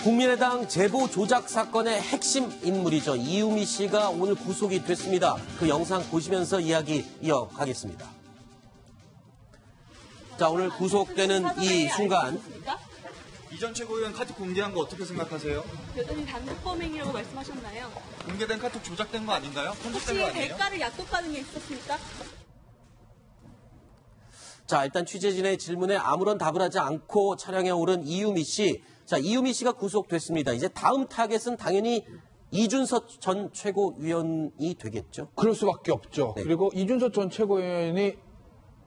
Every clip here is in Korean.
국민의당 제보 조작 사건의 핵심 인물이죠. 이유미 씨가 오늘 구속이 됐습니다. 그 영상 보시면서 이야기 이어가겠습니다. 자, 오늘 구속되는 이 순간. 이 전 최고위원 카톡 공개한 거 어떻게 생각하세요? 여전히 단독 범행이라고 말씀하셨나요? 공개된 카톡 조작된 거 아닌가요? 편집된 거 혹시 아니에요? 대가를 약속받은 게 있었습니까? 자, 일단 취재진의 질문에 아무런 답을 하지 않고 차량에 오른 이유미 씨. 자, 이유미 씨가 구속됐습니다. 이제 다음 타겟은 당연히 이준석 전 최고위원이 되겠죠? 그럴 수밖에 없죠. 네. 그리고 이준석 전 최고위원이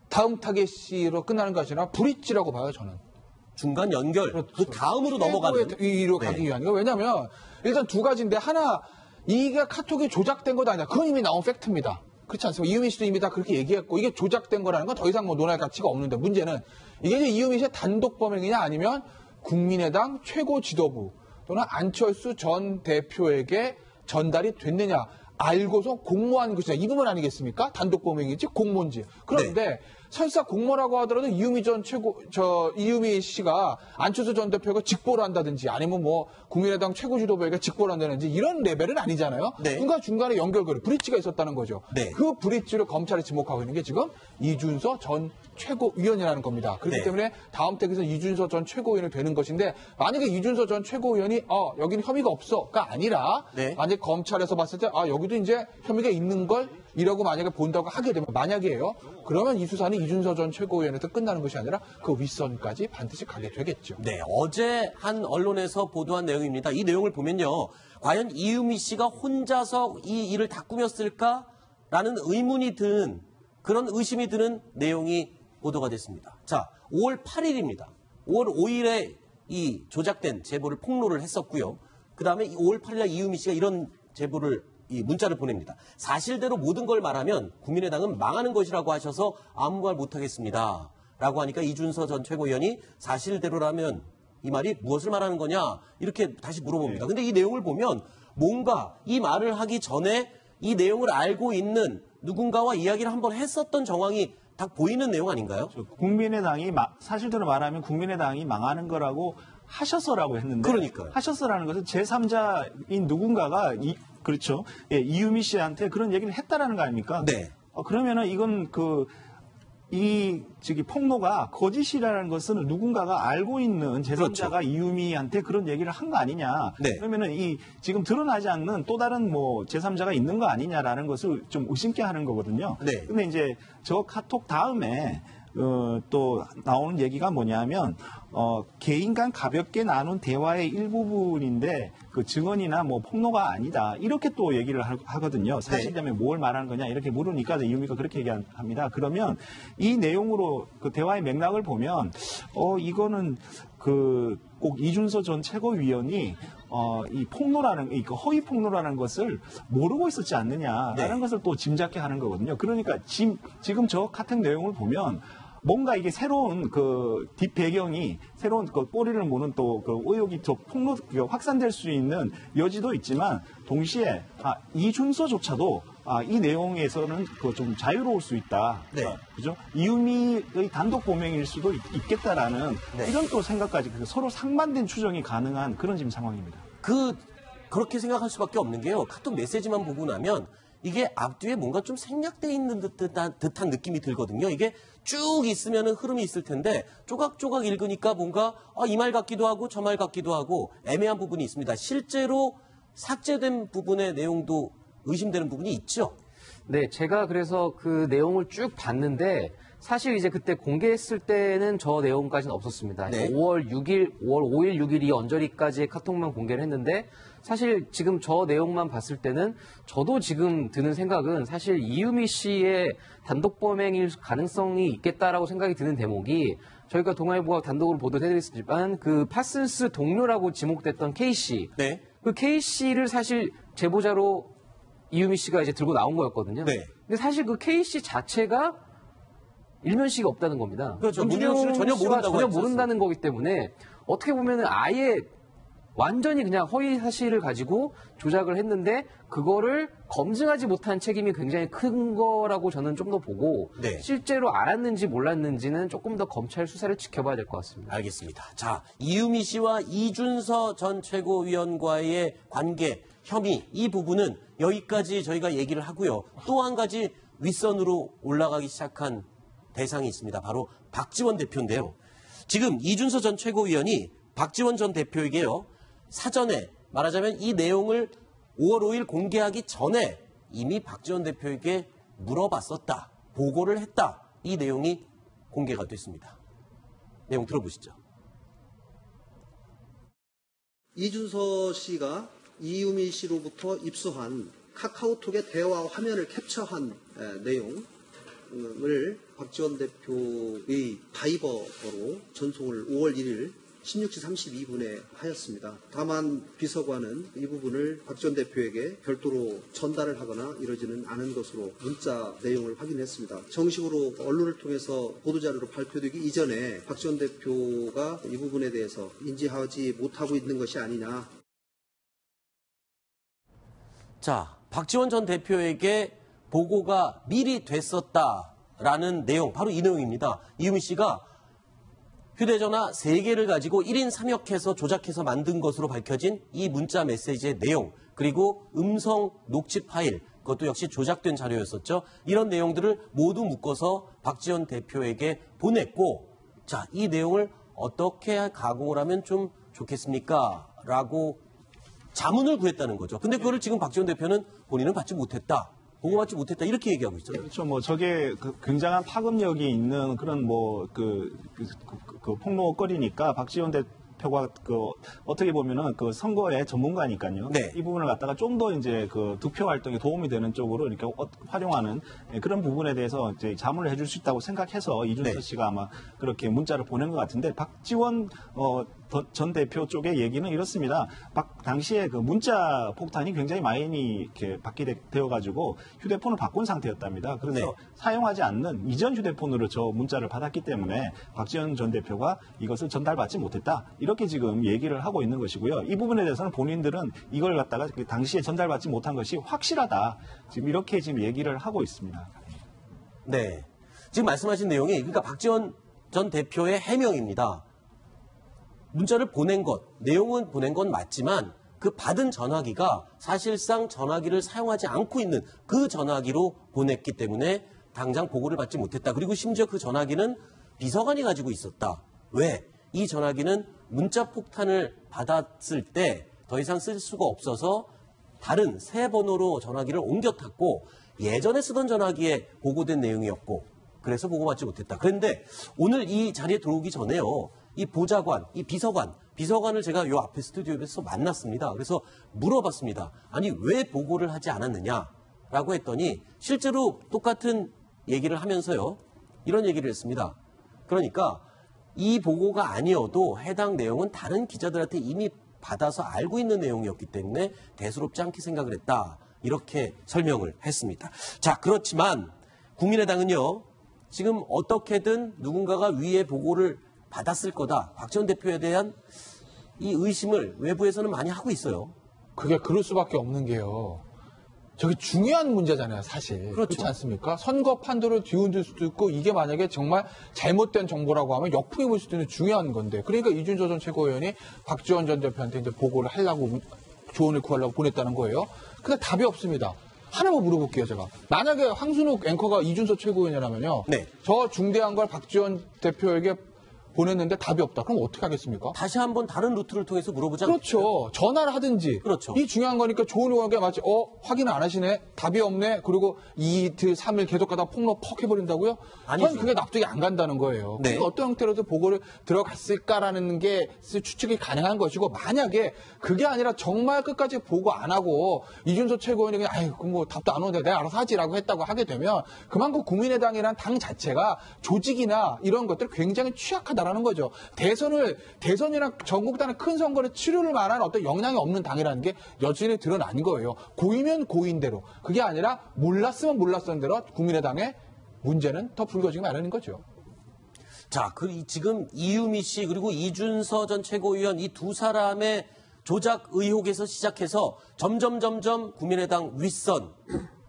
다음 타겟으로 끝나는 것이 아니라 브릿지라고 봐요, 저는. 중간 연결, 그렇죠. 그 다음으로 넘어가는. 위로 가기 위한 거. 왜냐하면 일단 두 가지인데 하나, 이게 카톡이 조작된 것도 아니야. 그건 이미 나온 팩트입니다. 그렇지 않습니까? 이유미 씨도 이미 다 그렇게 얘기했고, 이게 조작된 거라는 건 더 이상 뭐 논할 가치가 없는데, 문제는 이게 이제 이유미 씨의 단독 범행이냐 아니면 국민의당 최고 지도부 또는 안철수 전 대표에게 전달이 됐느냐, 알고서 공모한 것이냐, 이 부분 아니겠습니까? 단독 범행인지 공모인지. 그런데 설사 공모라고 하더라도 이유미 씨가 안철수 전 대표가 직보를 한다든지 아니면 뭐 국민의당 최고 지도부에게 직보를 한다든지 이런 레벨은 아니잖아요. 네. 그러니까 중간에 연결고리, 브릿지가 있었다는 거죠. 네. 그 브릿지를 검찰이 지목하고 있는 게 지금 이준석 전 최고위원이라는 겁니다. 그렇기 네. 때문에 다음 택에서 이준석 전 최고위원이 되는 것인데, 만약에 이준석 전 최고위원이 여기는 혐의가 없어가 아니라 만약에 검찰에서 봤을 때 여기도 이제 혐의가 있는 걸 이라고 만약에 본다고 하게 되면, 만약에요, 그러면 이 수사는 이준석 전 최고위원에서 끝나는 것이 아니라 그 윗선까지 반드시 가게 되겠죠. 네, 어제 한 언론에서 보도한 내용입니다. 이 내용을 보면요, 과연 이유미 씨가 혼자서 이 일을 다 꾸몄을까라는 의문이 든, 그런 의심이 드는 내용이 보도가 됐습니다. 자, 5월 8일입니다. 5월 5일에 이 조작된 제보를 폭로를 했었고요. 그 다음에 5월 8일날 이유미 씨가 이런 제보를, 이 문자를 보냅니다. 사실대로 모든 걸 말하면 국민의당은 망하는 것이라고 하셔서 아무 말 못하겠습니다. 라고 하니까 이준석 전 최고위원이 사실대로라면 이 말이 무엇을 말하는 거냐, 이렇게 다시 물어봅니다. 근데 이 내용을 보면 뭔가 이 말을 하기 전에 이 내용을 알고 있는 누군가와 이야기를 한번 했었던 정황이 딱 보이는 내용 아닌가요? 국민의당이 사실대로 말하면 국민의당이 망하는 거라고 하셔서라고 했는데, 그러니까요. 하셔서라는 것은 제3자인 누군가가 그렇죠. 예, 이유미 씨한테 그런 얘기를 했다라는 거 아닙니까? 네. 그러면은 이건 폭로가 거짓이라는 것은 누군가가 알고 있는 제3자가 그렇죠. 이유미한테 그런 얘기를 한 거 아니냐. 네. 그러면은 지금 드러나지 않는 또 다른 제3자가 있는 거 아니냐라는 것을 좀 의심케 하는 거거든요. 네. 근데 이제 저 카톡 다음에 또 나오는 얘기가 뭐냐면 개인 간 가볍게 나눈 대화의 일부분인데 그 증언이나 폭로가 아니다, 이렇게 또 얘기를 하거든요. 사실이라면 뭘 말하는 거냐 이렇게 물으니까 이유미가 그렇게 얘기합니다. 그러면 이 내용으로 그 대화의 맥락을 보면 이거는 꼭 이준석 전 최고위원이 이 폭로라는, 이 허위 폭로라는 것을 모르고 있었지 않느냐라는 것을 또 짐작케 하는 거거든요. 그러니까 지금 저 같은 내용을 보면 뭔가 이게 새로운 뒷배경이, 새로운 꼬리를 무는 또 의혹이 폭로 확산될 수 있는 여지도 있지만, 동시에 이준서조차도 이 내용에서는 좀 자유로울 수 있다. 네. 그죠? 이유미의 단독 범행일 수도 있겠다라는 이런 또 생각까지, 서로 상반된 추정이 가능한 그런 지금 상황입니다. 그렇게 생각할 수밖에 없는 게요, 카톡 메시지만 보고 나면 이게 앞뒤에 뭔가 좀 생략돼 있는 듯한 느낌이 들거든요. 이게 쭉 있으면은 흐름이 있을 텐데 조각조각 읽으니까 뭔가 이 말 같기도 하고 저 말 같기도 하고 애매한 부분이 있습니다. 실제로 삭제된 부분의 내용도 의심되는 부분이 있죠. 네, 제가 그래서 그 내용을 쭉 봤는데 사실 이제 그때 공개했을 때는 저 내용까지는 없었습니다. 네. 5월 5일, 6일 이 언저리까지의 카톡만 공개를 했는데, 사실 지금 저 내용만 봤을 때는 저도 지금 드는 생각은 사실 이유미 씨의 단독 범행일 가능성이 있겠다라고 생각이 드는 대목이, 저희가 동아일보가 단독으로 보도해드렸지만 그 파슨스 동료라고 지목됐던 K씨, 네. 그 K씨를 사실 제보자로 이유미 씨가 이제 들고 나온 거였거든요. 네. 근데 사실 그 K씨 자체가 일면식이 없다는 겁니다. 그렇죠. 문희영 씨를 전혀 모른다고 전혀 모른다는 거기 때문에 어떻게 보면은 아예 완전히 그냥 허위 사실을 가지고 조작을 했는데 그거를 검증하지 못한 책임이 굉장히 큰 거라고 저는 좀 더 보고 네. 실제로 알았는지 몰랐는지는 조금 더 검찰 수사를 지켜봐야 될 것 같습니다. 알겠습니다. 자, 이유미 씨와 이준서 전 최고위원과의 관계, 혐의 이 부분은 여기까지 저희가 얘기를 하고요. 또 한 가지 윗선으로 올라가기 시작한 대상이 있습니다. 바로 박지원 대표인데요. 지금 이준서 전 최고위원이 박지원 전 대표에게요. 사전에 말하자면 이 내용을 5월 5일 공개하기 전에 이미 박지원 대표에게 물어봤었다. 보고를 했다. 이 내용이 공개가 됐습니다. 내용 들어보시죠. 이준서 씨가 이유미 씨로부터 입수한 카카오톡의 대화 화면을 캡처한 내용을 박지원 대표의 바이버로 전송을 5월 1일 16시 32분에 하였습니다. 다만 비서관은 이 부분을 박지원 대표에게 별도로 전달을 하거나 이러지는 않은 것으로 문자 내용을 확인했습니다. 정식으로 언론을 통해서 보도자료로 발표되기 이전에 박지원 대표가 이 부분에 대해서 인지하지 못하고 있는 것이 아니냐. 자, 박지원 전 대표에게 보고가 미리 됐었다라는 내용, 바로 이 내용입니다. 이유미 씨가 휴대전화 3개를 가지고 1인 3역해서 조작해서 만든 것으로 밝혀진 이 문자 메시지의 내용, 그리고 음성 녹취 파일, 그것도 역시 조작된 자료였었죠. 이런 내용들을 모두 묶어서 박지원 대표에게 보냈고, 자, 이 내용을 어떻게 가공을 하면 좀 좋겠습니까? 라고 자문을 구했다는 거죠. 근데 그거를 지금 박지원 대표는 본인은 받지 못했다. 보고받지 못했다. 이렇게 얘기하고 있어요. 그렇죠. 뭐 저게 굉장한 파급력이 있는 그런 폭로거리니까 박지원 대표가 어떻게 보면은 그 선거의 전문가니까요. 네. 이 부분을 갖다가 좀 더 이제 그 득표 활동에 도움이 되는 쪽으로 이렇게 활용하는 그런 부분에 대해서 이제 자문을 해줄 수 있다고 생각해서 이준서 네. 씨가 아마 그렇게 문자를 보낸 것 같은데 박지원 전 대표 쪽의 얘기는 이렇습니다. 당시에 그 문자 폭탄이 굉장히 많이 이렇게 받게 되어가지고 휴대폰을 바꾼 상태였답니다. 그래서 네. 사용하지 않는 이전 휴대폰으로 저 문자를 받았기 때문에 박지원 전 대표가 이것을 전달받지 못했다. 이렇게 지금 얘기를 하고 있는 것이고요. 이 부분에 대해서는 본인들은 이걸 갖다가 당시에 전달받지 못한 것이 확실하다. 지금 이렇게 지금 얘기를 하고 있습니다. 네. 지금 말씀하신 내용이, 그러니까 박지원 전 대표의 해명입니다. 문자를 보낸 것, 내용은 보낸 건 맞지만 그 받은 전화기가 사실상 전화기를 사용하지 않고 있는 그 전화기로 보냈기 때문에 당장 보고를 받지 못했다. 그리고 심지어 그 전화기는 비서관이 가지고 있었다. 왜? 이 전화기는 문자 폭탄을 받았을 때 더 이상 쓸 수가 없어서 다른 새 번호로 전화기를 옮겨 탔고 예전에 쓰던 전화기에 보고된 내용이었고 그래서 보고받지 못했다. 그런데 오늘 이 자리에 들어오기 전에요. 이 보좌관, 이 비서관을 제가 요 앞에 스튜디오에서 만났습니다. 그래서 물어봤습니다. 아니, 왜 보고를 하지 않았느냐라고 했더니 실제로 똑같은 얘기를 하면서요. 이런 얘기를 했습니다. 그러니까 이 보고가 아니어도 해당 내용은 다른 기자들한테 이미 받아서 알고 있는 내용이었기 때문에 대수롭지 않게 생각을 했다. 이렇게 설명을 했습니다. 자, 그렇지만 국민의당은요. 지금 어떻게든 누군가가 위에 보고를 받았을 거다. 박지원 대표에 대한 이 의심을 외부에서는 많이 하고 있어요. 그게 그럴 수밖에 없는 게요. 저게 중요한 문제잖아요, 사실. 그렇죠. 그렇지 않습니까? 선거 판도를 뒤흔들 수도 있고 이게 만약에 정말 잘못된 정보라고 하면 역풍이 불 수도 있는 중요한 건데. 그러니까 이준서 전 최고위원이 박지원 전 대표한테 이제 보고를 하려고 조언을 구하려고 보냈다는 거예요. 근데 답이 없습니다. 하나만 물어볼게요, 제가. 만약에 황순욱 앵커가 이준서 최고위원이라면요. 네. 저 중대한 걸 박지원 대표에게 보냈는데 답이 없다. 그럼 어떻게 하겠습니까? 다시 한번 다른 루트를 통해서 물어보자. 그렇죠. 전화를 하든지. 그렇죠. 이 중요한 거니까 좋은 의원께 마치 확인 안 하시네. 답이 없네. 그리고 이틀 3일 계속 가다 폭로 퍽 해버린다고요? 아니죠. 저는 그게 납득이 안 간다는 거예요. 네. 그러니까 어떤 형태로도 보고를 들어갔을까라는 게 추측이 가능한 것이고 만약에 그게 아니라 정말 끝까지 보고 안 하고 이준서 최고위원이 그냥 아유 뭐 답도 안 오는데 내가 알아서 하지라고 했다고 하게 되면 그만큼 국민의당이란 당 자체가 조직이나 이런 것들 굉장히 취약하다라는 거죠. 대선이나 전국단의 큰 선거를 치를 만한 어떤 역량이 없는 당이라는 게 여전히 드러난 거예요. 고이면 고인대로. 그게 아니라 몰랐으면 몰랐던 대로 국민의당의 문제는 더 불거지기 마련인 거죠. 자, 지금 이유미 씨 그리고 이준서 전 최고위원 이 두 사람의 조작 의혹에서 시작해서 점점 국민의당 윗선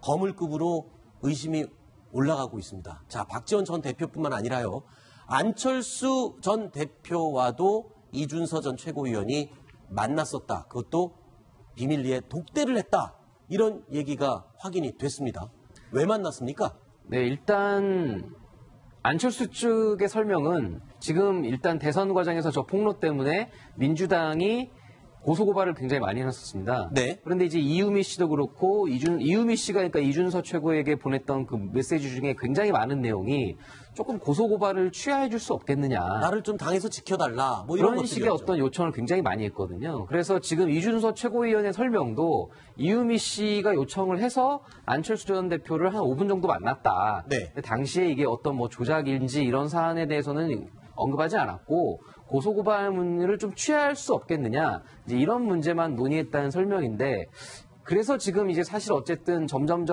거물급으로 의심이 올라가고 있습니다. 자, 박지원 전 대표뿐만 아니라요. 안철수 전 대표와도 이준서 전 최고위원이 만났었다. 그것도 비밀리에 독대를 했다. 이런 얘기가 확인이 됐습니다. 왜 만났습니까? 네, 일단 안철수 측의 설명은 지금 일단 대선 과정에서 저 폭로 때문에 민주당이 고소고발을 굉장히 많이 해놨었습니다. 네. 그런데 이제 이유미 씨도 그렇고 이유미 씨가 그러니까 이준서 최고에게 보냈던 그 메시지 중에 굉장히 많은 내용이 조금 고소고발을 취하해 줄 수 없겠느냐. 나를 좀 당에서 지켜달라. 뭐 이런 그런 식의 것들이었죠. 어떤 요청을 굉장히 많이 했거든요. 그래서 지금 이준서 최고위원의 설명도 이유미 씨가 요청을 해서 안철수 전 대표를 한 5분 정도 만났다. 네. 근데 당시에 이게 어떤 뭐 조작인지 이런 사안에 대해서는 언급하지 않았고 고소고발 문의를 좀 취할 수 없겠느냐. 이제 이런 문제만 논의했다는 설명인데 그래서 지금 이제 사실 어쨌든 점점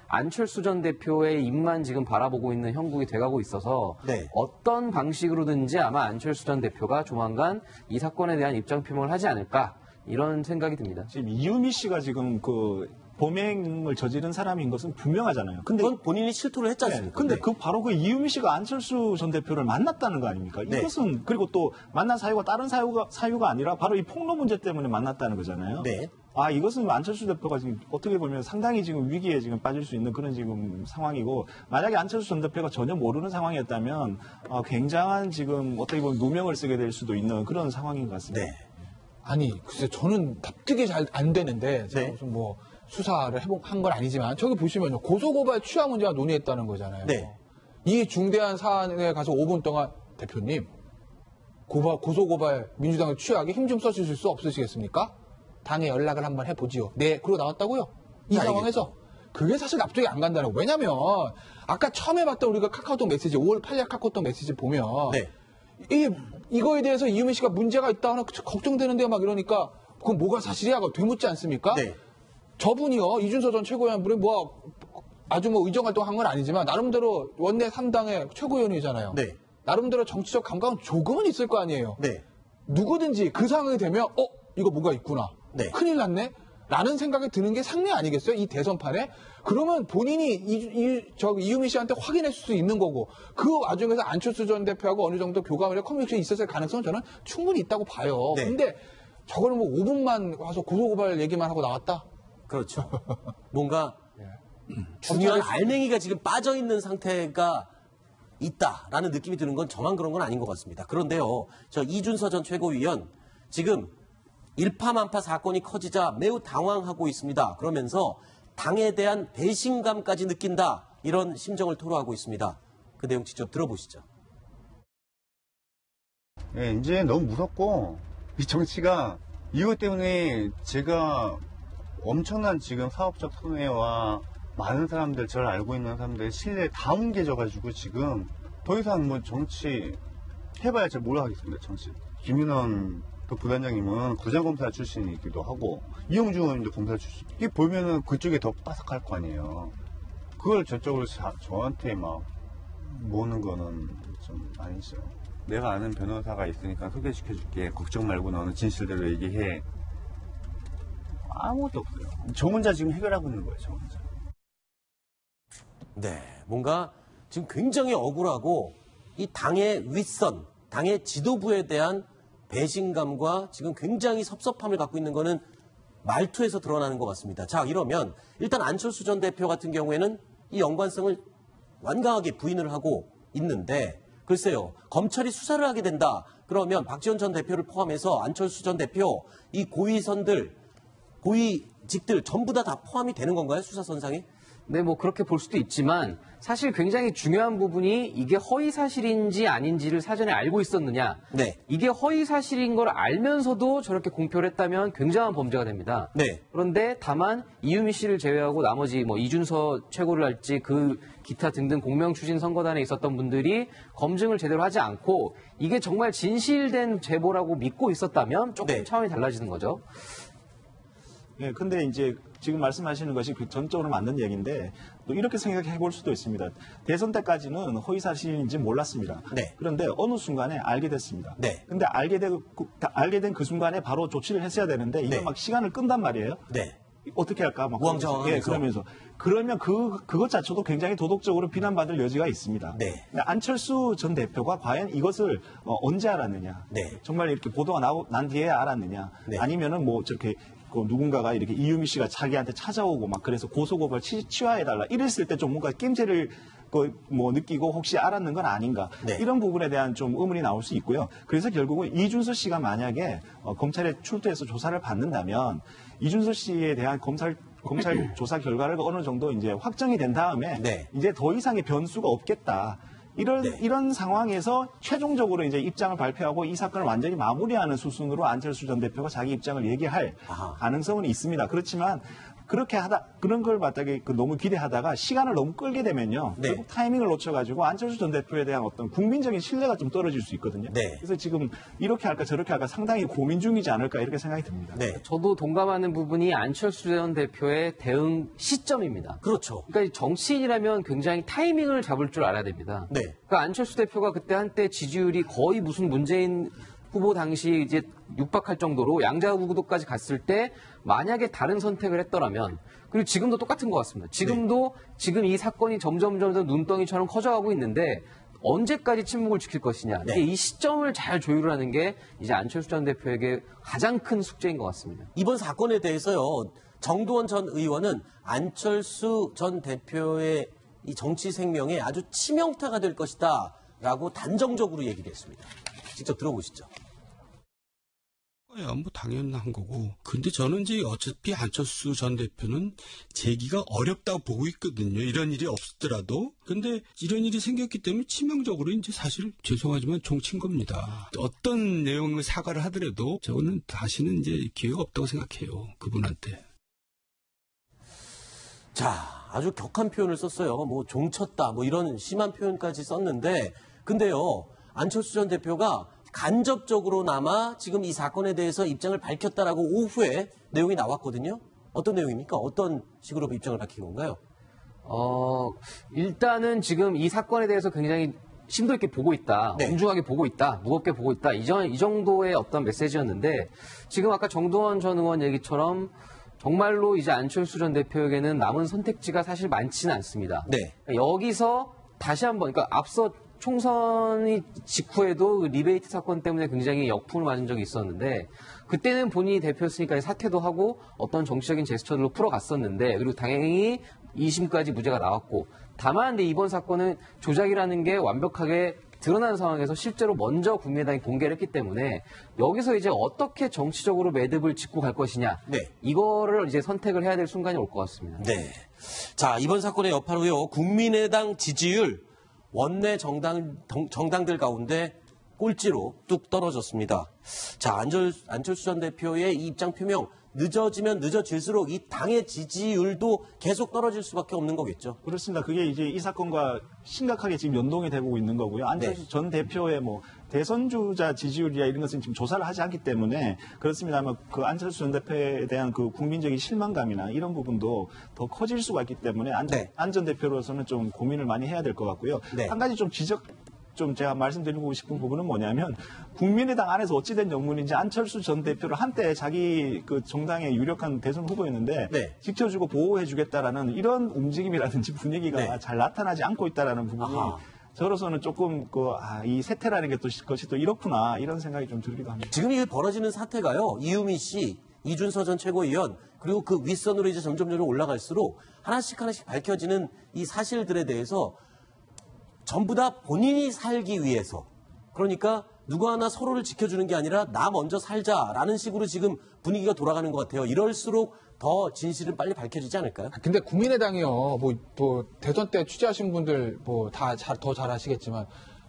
안철수 전 대표의 입만 지금 바라보고 있는 형국이 돼가고 있어서 네. 어떤 방식으로든지 아마 안철수 전 대표가 조만간 이 사건에 대한 입장 표명을 하지 않을까 이런 생각이 듭니다. 지금 이유미 씨가 지금 그 범행을 저지른 사람인 것은 분명하잖아요. 근데 그건 본인이 실토를 했지 않습니까? 근데 네. 그 바로 그 이유미 씨가 안철수 전 대표를 만났다는 거 아닙니까? 네. 이것은 그리고 또 만난 사유가 다른 사유가 아니라 바로 이 폭로 문제 때문에 만났다는 거잖아요. 네. 아, 이것은 안철수 대표가 지금 어떻게 보면 상당히 지금 위기에 지금 빠질 수 있는 그런 지금 상황이고, 만약에 안철수 전 대표가 전혀 모르는 상황이었다면 굉장한 지금 어떻게 보면 누명을 쓰게 될 수도 있는 그런 상황인 것 같습니다. 네. 아니, 글쎄 저는 납득이 잘 안 되는데 제가 네. 무슨 뭐 수사를 한 건 아니지만 저기 보시면요. 고소고발 취하 문제가 논의했다는 거잖아요. 네. 이 중대한 사안에 가서 5분 동안 대표님 고소고발 민주당을 취하게 힘 좀 써주실 수 없으시겠습니까? 당에 연락을 한번 해보지요. 네, 그러고 나왔다고요? 이 알겠죠. 상황에서. 그게 사실 납득이 안 간다는 거예요. 왜냐면 아까 처음에 봤던 우리가 카카오톡 메시지 5월 8일 카카오톡 메시지 보면 네. 이거에 대해서 이유미 씨가 문제가 있다 하나 걱정되는데요 막 이러니까 그건 뭐가 사실이야? 고 되묻지 않습니까? 네. 저분이요 이준서 전 최고위원분이 뭐 아주 뭐 의정활동한 건 아니지만 나름대로 원내 3당의 최고위원이잖아요. 네. 나름대로 정치적 감각은 조금은 있을 거 아니에요. 네. 누구든지 그 상황이 되면 이거 뭐가 있구나. 네. 큰일 났네. 라는 생각이 드는 게 상례 아니겠어요? 이 대선판에? 그러면 본인이 이유미 씨한테 확인할 수 있는 거고 그 와중에서 안철수 전 대표하고 어느 정도 교감이나 커뮤니케이션이 있었을 가능성은 저는 충분히 있다고 봐요. 네. 근데 저거는 뭐 5분만 와서 고소고발 얘기만 하고 나왔다? 그렇죠. 뭔가 중요한 알맹이가 지금 빠져있는 상태가 있다라는 느낌이 드는 건 저만 그런 건 아닌 것 같습니다. 그런데요, 저 이준서 전 최고위원 지금 일파만파 사건이 커지자 매우 당황하고 있습니다. 그러면서 당에 대한 배신감까지 느낀다. 이런 심정을 토로하고 있습니다. 그 내용 직접 들어보시죠. 네, 이제 너무 무섭고 이 정치가 이것 때문에 제가 엄청난 지금 사업적 손해와 많은 사람들, 저를 알고 있는 사람들의 신뢰 다 뭉개져가지고 지금 더 이상 뭐 정치 해봐야 잘 몰라하겠습니다. 정치. 김윤원 부단장님은 구자검사 출신이기도 하고 이용준 이제 검사 출신. 이게 보면은 그쪽에 더 빠삭할 거 아니에요. 그걸 저쪽으로 저한테 막 모으는 거는 좀 아니죠. 내가 아는 변호사가 있으니까 소개시켜줄게. 걱정 말고 너는 진실대로 얘기해. 아무것도 없어요. 저 혼자 지금 해결하고 있는 거예요. 저 혼자. 네, 뭔가 지금 굉장히 억울하고 이 당의 윗선, 당의 지도부에 대한 배신감과 지금 굉장히 섭섭함을 갖고 있는 거는 말투에서 드러나는 것 같습니다. 자, 이러면 일단 안철수 전 대표 같은 경우에는 이 연관성을 완강하게 부인을 하고 있는데 글쎄요, 검찰이 수사를 하게 된다. 그러면 박지원 전 대표를 포함해서 안철수 전 대표 이 고위선들, 고위직들 전부 다 포함이 되는 건가요? 수사선상에? 네, 뭐 그렇게 볼 수도 있지만 사실 굉장히 중요한 부분이 이게 허위 사실인지 아닌지를 사전에 알고 있었느냐. 네. 이게 허위 사실인 걸 알면서도 저렇게 공표를 했다면 굉장한 범죄가 됩니다. 네. 그런데 다만 이유미 씨를 제외하고 나머지 뭐 이준서 최고를 할지 그 기타 등등 공명 추진 선거단에 있었던 분들이 검증을 제대로 하지 않고 이게 정말 진실된 제보라고 믿고 있었다면 조금 네. 차원이 달라지는 거죠. 예, 근데 이제 지금 말씀하시는 것이 그 전적으로 맞는 얘기인데 또 이렇게 생각해 볼 수도 있습니다. 대선 때까지는 허위 사실인지 몰랐습니다. 네. 그런데 어느 순간에 알게 됐습니다. 네. 근데 알게 된 그 순간에 바로 조치를 했어야 되는데 이게 네. 막 시간을 끈단 말이에요. 네. 어떻게 할까? 막 우왕좌왕하면서. 예, 그러면서 그러면 그것 자체도 굉장히 도덕적으로 비난받을 여지가 있습니다. 네. 근데 안철수 전 대표가 과연 이것을 언제 알았느냐? 네. 정말 이렇게 보도가 난 뒤에 알았느냐? 네. 아니면은 뭐 저렇게 누군가가 이렇게 이유미 씨가 자기한테 찾아오고 막 그래서 고소고발 취하해달라 이랬을 때 좀 뭔가 낌새를 느끼고 혹시 알았는 건 아닌가 네. 이런 부분에 대한 좀 의문이 나올 수 있고요. 그래서 결국은 이준서 씨가 만약에 검찰에 출두해서 조사를 받는다면 이준서 씨에 대한 검찰 조사 결과를 어느 정도 이제 확정이 된 다음에 네. 이제 더 이상의 변수가 없겠다. 이런 상황에서 최종적으로 이제 입장을 발표하고 이 사건을 완전히 마무리하는 수순으로 안철수 전 대표가 자기 입장을 얘기할 가능성은 있습니다. 그렇지만 그런 걸 마땅히 너무 기대하다가 시간을 너무 끌게 되면요. 네. 결국 타이밍을 놓쳐가지고 안철수 전 대표에 대한 어떤 국민적인 신뢰가 좀 떨어질 수 있거든요. 네. 그래서 지금 이렇게 할까 저렇게 할까 상당히 고민 중이지 않을까 이렇게 생각이 듭니다. 네. 저도 동감하는 부분이 안철수 전 대표의 대응 시점입니다. 그렇죠. 그러니까 정치인이라면 굉장히 타이밍을 잡을 줄 알아야 됩니다. 네. 그러니까 안철수 대표가 그때 한때 지지율이 거의 무슨 문재인 후보 당시 이제 육박할 정도로 양자 구도까지 갔을 때 만약에 다른 선택을 했더라면 그리고 지금도 똑같은 것 같습니다. 지금도 지금 이 사건이 점점 눈덩이처럼 커져가고 있는데 언제까지 침묵을 지킬 것이냐. 네. 이 시점을 잘 조율하는 게 이제 안철수 전 대표에게 가장 큰 숙제인 것 같습니다. 이번 사건에 대해서요. 정두원 전 의원은 안철수 전 대표의 이 정치 생명에 아주 치명타가 될 것이다 라고 단정적으로 얘기를 했습니다. 직접 들어보시죠. 뭐 당연한 거고. 근데 저는 이제 어차피 안철수 전 대표는 재기가 어렵다고 보고 있거든요. 이런 일이 없었더라도. 근데 이런 일이 생겼기 때문에 치명적으로 이제 사실 죄송하지만 종친 겁니다. 어떤 내용을 사과를 하더라도 저는 다시는 이제 기회가 없다고 생각해요. 그분한테. 자, 아주 격한 표현을 썼어요. 뭐 종쳤다, 뭐 이런 심한 표현까지 썼는데, 근데요, 안철수 전 대표가 간접적으로나마 지금 이 사건에 대해서 입장을 밝혔다라고 오후에 내용이 나왔거든요. 어떤 내용입니까? 어떤 식으로 입장을 밝힌 건가요? 일단은 지금 이 사건에 대해서 굉장히 심도 있게 보고 있다. 네. 엄중하게 보고 있다. 무겁게 보고 있다. 이 정도의 어떤 메시지였는데 지금 아까 정두원 전 의원 얘기처럼 정말로 이제 안철수 전 대표에게는 남은 선택지가 사실 많지는 않습니다. 네. 여기서 다시 한번, 그러니까 앞서 총선이 직후에도 리베이트 사건 때문에 굉장히 역풍을 맞은 적이 있었는데 그때는 본인이 대표였으니까 사퇴도 하고 어떤 정치적인 제스처들로 풀어갔었는데 그리고 당연히 2심까지 무죄가 나왔고 다만 근데 이번 사건은 조작이라는 게 완벽하게 드러난 상황에서 실제로 먼저 국민의당이 공개를 했기 때문에 여기서 이제 어떻게 정치적으로 매듭을 짚고 갈 것이냐 네. 이거를 이제 선택을 해야 될 순간이 올 것 같습니다. 네. 자, 이번 사건의 여파로요. 국민의당 지지율 원내 정당들 가운데 꼴찌로 뚝 떨어졌습니다. 자, 안철수 전 대표의 이 입장 표명 늦어지면 늦어질수록 이 당의 지지율도 계속 떨어질 수밖에 없는 거겠죠. 그렇습니다. 그게 이제 이 사건과 심각하게 지금 연동이 되고 있는 거고요. 안철수 전 대표의 대선 주자 지지율이야 이런 것은 지금 조사를 하지 않기 때문에 그렇습니다만 그 안철수 전 대표에 대한 그 국민적인 실망감이나 이런 부분도 더 커질 수가 있기 때문에 안 전 대표로서는 좀 고민을 많이 해야 될 것 같고요. 네. 한 가지 좀 제가 말씀드리고 싶은 부분은 뭐냐면 국민의당 안에서 어찌된 영문인지 안철수 전 대표를 한때 자기 그 정당의 유력한 대선 후보였는데 네. 지켜주고 보호해주겠다라는 이런 움직임이라든지 분위기가 네. 잘 나타나지 않고 있다라는 부분이 아하. 저로서는 조금 이 세태라는 게 것이 또 이렇구나 이런 생각이 좀 들기도 합니다. 지금 이 벌어지는 사태가요. 이유미 씨, 이준서 전 최고위원 그리고 그 윗선으로 이제 점점 올라갈수록 하나씩 밝혀지는 이 사실들에 대해서 전부 다 본인이 살기 위해서 그러니까 누구 하나 서로를 지켜주는 게 아니라 나 먼저 살자라는 식으로 지금 분위기가 돌아가는 것 같아요. 이럴수록 더 진실은 빨리 밝혀지지 않을까요? 근데 국민의당이요, 대선 때 취재하신 분들 더 잘 아시겠지만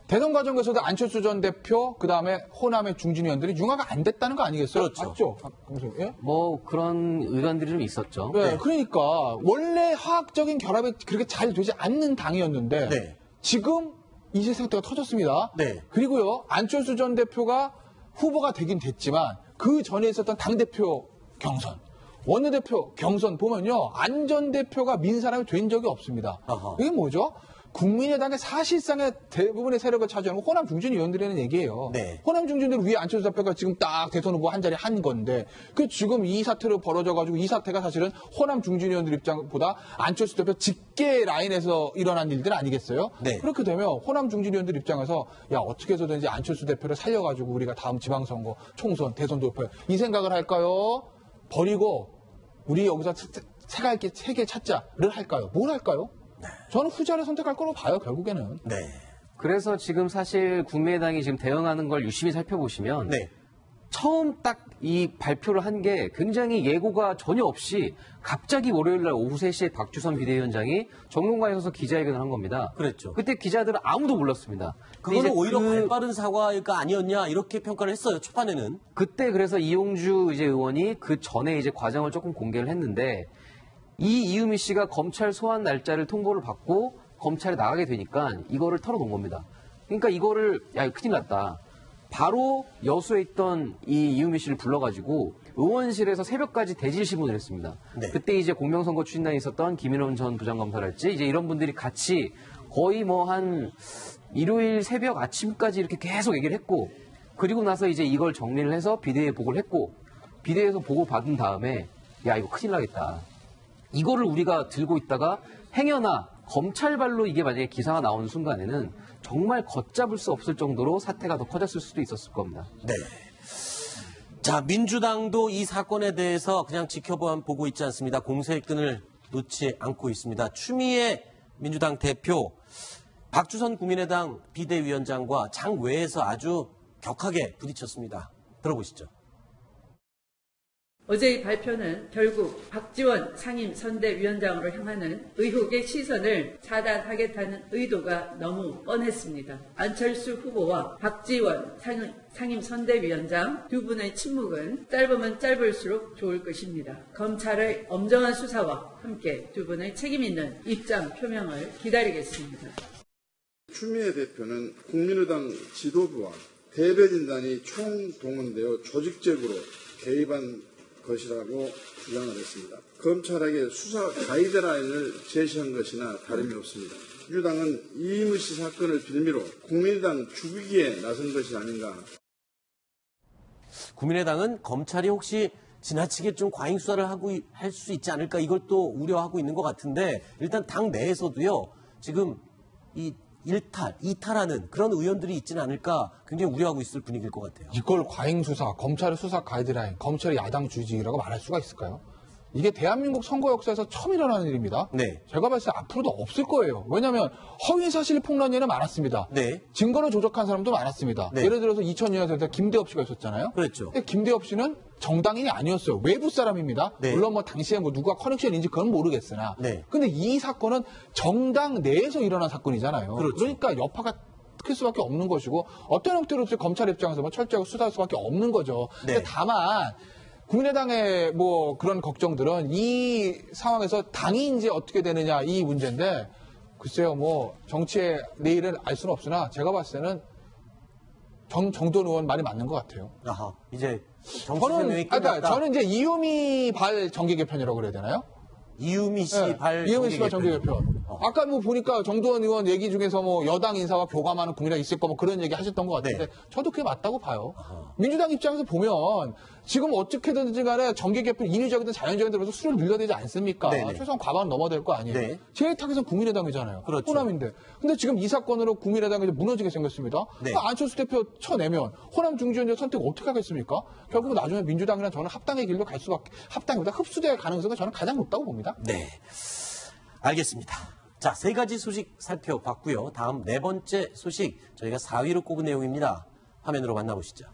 대선 과정에서도 안철수 전 대표, 그 다음에 호남의 중진 의원들이 융화가 안 됐다는 거 아니겠어요? 그렇죠. 맞죠? 예? 뭐 그런 의견들이 좀 있었죠. 네, 그러니까 원래 화학적인 결합이 그렇게 잘 되지 않는 당이었는데 네. 지금 이제 사태가 터졌습니다. 네. 그리고요, 안철수 전 대표가 후보가 되긴 됐지만 그 전에 있었던 당대표 경선, 원내대표 경선 보면요. 안 전 대표가 민 사람이 된 적이 없습니다. 아하. 이게 뭐죠? 국민의당의 사실상의 대부분의 세력을 차지하는 호남 중진 의원들이라는 얘기예요. 네. 호남 중진들 위에 안철수 대표가 지금 딱 대선 후보 한 자리 한 건데 그 지금 이 사태로 벌어져가지고 이 사태가 사실은 호남 중진 의원들 입장보다 안철수 대표 직계 라인에서 일어난 일들 아니겠어요? 네. 그렇게 되면 호남 중진 의원들 입장에서 야 어떻게 해서든지 안철수 대표를 살려가지고 우리가 다음 지방선거, 총선, 대선 돌파 이 생각을 할까요? 버리고 우리 여기서 세갈길 세 개 찾자를 할까요? 뭘 할까요? 저는 후자를 선택할 거로 봐요, 결국에는. 네. 그래서 지금 사실 국민의당이 지금 대응하는 걸 유심히 살펴보시면 네. 처음 딱 이 발표를 한 게 굉장히 예고가 전혀 없이 갑자기 월요일날 오후 3시에 박주선 비대위원장이 정론관에 서서 기자회견을 한 겁니다. 그랬죠. 그때 기자들은 아무도 몰랐습니다. 근데 그거는 이제 오히려 발빠른 사과가 아니었냐 이렇게 평가를 했어요. 초반에는. 그때 그래서 이용주 이제 의원이 그 전에 이제 과정을 조금 공개를 했는데 이 이유미 씨가 검찰 소환 날짜를 통보를 받고 검찰에 나가게 되니까 이거를 털어놓은 겁니다. 그러니까 이거를 야 이거 큰일 났다. 바로 여수에 있던 이 이유미 씨를 불러가지고 의원실에서 새벽까지 대질 신문을 했습니다. 네. 그때 이제 공명선거 추진단에 있었던 김인원 전 부장검사랄지 이제 이런 분들이 같이 거의 뭐 한 일요일 새벽 아침까지 이렇게 계속 얘기를 했고 그리고 나서 이제 이걸 정리를 해서 비대위에 보고를 했고 비대위에서 보고 받은 다음에 야 이거 큰일 나겠다. 이거를 우리가 들고 있다가 행여나 검찰발로 이게 만약에 기사가 나오는 순간에는 정말 걷잡을 수 없을 정도로 사태가 더 커졌을 수도 있었을 겁니다. 네. 자, 민주당도 이 사건에 대해서 그냥 지켜보고 보고 있지 않습니다. 공세의 끈을 놓지 않고 있습니다. 추미애 민주당 대표, 박주선 국민의당 비대위원장과 장외에서 아주 격하게 부딪혔습니다. 들어보시죠. 어제의 발표는 결국 박지원 상임선대위원장으로 향하는 의혹의 시선을 차단하겠다는 의도가 너무 뻔했습니다. 안철수 후보와 박지원 상임선대위원장 두 분의 침묵은 짧으면 짧을수록 좋을 것입니다. 검찰의 엄정한 수사와 함께 두 분의 책임 있는 입장 표명을 기다리겠습니다. 추미애 대표는 국민의당 지도부와 대변인단이 총동원되어 조직적으로 개입한 것이라고 주장을 했습니다. 검찰에게 수사 가이드라인을 제시한 것이나 다름이 없습니다. 민주당은 이인우 씨 사건을 빌미로 국민의당 죽이기에 나선 것이 아닌가. 국민의당은 검찰이 혹시 지나치게 좀 과잉 수사를 할 수 있지 않을까 이걸 또 우려하고 있는 것 같은데 일단 당 내에서도요 지금 이 이탈하는 그런 의원들이 있지는 않을까 굉장히 우려하고 있을 분위기일 것 같아요. 이걸 과잉수사, 검찰의 수사 가이드라인, 검찰의 야당 주의라고 말할 수가 있을까요? 이게 대한민국 선거 역사에서 처음 일어나는 일입니다. 네. 제가 봤을 때 앞으로도 없을 거예요. 왜냐하면 허위사실 폭로죄는 많았습니다. 네. 증거를 조작한 사람도 많았습니다. 네. 예를 들어서 2002년에 김대엽 씨가 있었잖아요. 그렇죠. 근데 김대엽 씨는 정당인이 아니었어요. 외부 사람입니다. 네. 물론 뭐 당시에 뭐 누가 커넥션인지 그건 모르겠으나. 네. 근데 이 사건은 정당 내에서 일어난 사건이잖아요. 그렇죠. 그러니까 여파가 클 수밖에 없는 것이고 어떤 형태로든 검찰 입장에서 뭐 철저하게 수사할 수밖에 없는 거죠. 네. 근데 다만 국민의당의 뭐 그런 걱정들은 이 상황에서 당이 이제 어떻게 되느냐 이 문제인데 글쎄요 뭐 정치의 내일은 알 수는 없으나 제가 봤을 때는 정도원 의원 말이 맞는 것 같아요. 아하, 이제 정치 생명이 끝났다. 저는 이제 이유미 발 정계 개편이라고 그래야 되나요? 이유미 씨 네, 발 이유미 씨가 정계 개편. 개편. 아까 뭐 보니까 정도원 의원 얘기 중에서 뭐 여당 인사와 교감하는 국민의당 있을 거 뭐 그런 얘기 하셨던 것 같은데 네. 저도 그게 맞다고 봐요. 민주당 입장에서 보면 지금 어떻게든지 간에 정계 개편 인위적이든 자연적이든 들어서 수를 늘려야 되지 않습니까? 네네. 최소한 과반은 넘어야 될 거 아니에요. 네. 제일 타겟은 국민의당이잖아요. 그렇죠. 호남인데. 근데 지금 이 사건으로 국민의당이 이제 무너지게 생겼습니다. 네. 안철수 대표 쳐내면 호남 중지원자 선택 어떻게 하겠습니까? 결국 나중에 민주당이랑 저는 합당의 길로 갈 수밖에 합당보다 흡수될 가능성이 저는 가장 높다고 봅니다. 네, 알겠습니다. 자, 세 가지 소식 살펴봤고요. 다음 네 번째 소식 저희가 4위로 꼽은 내용입니다. 화면으로 만나보시죠.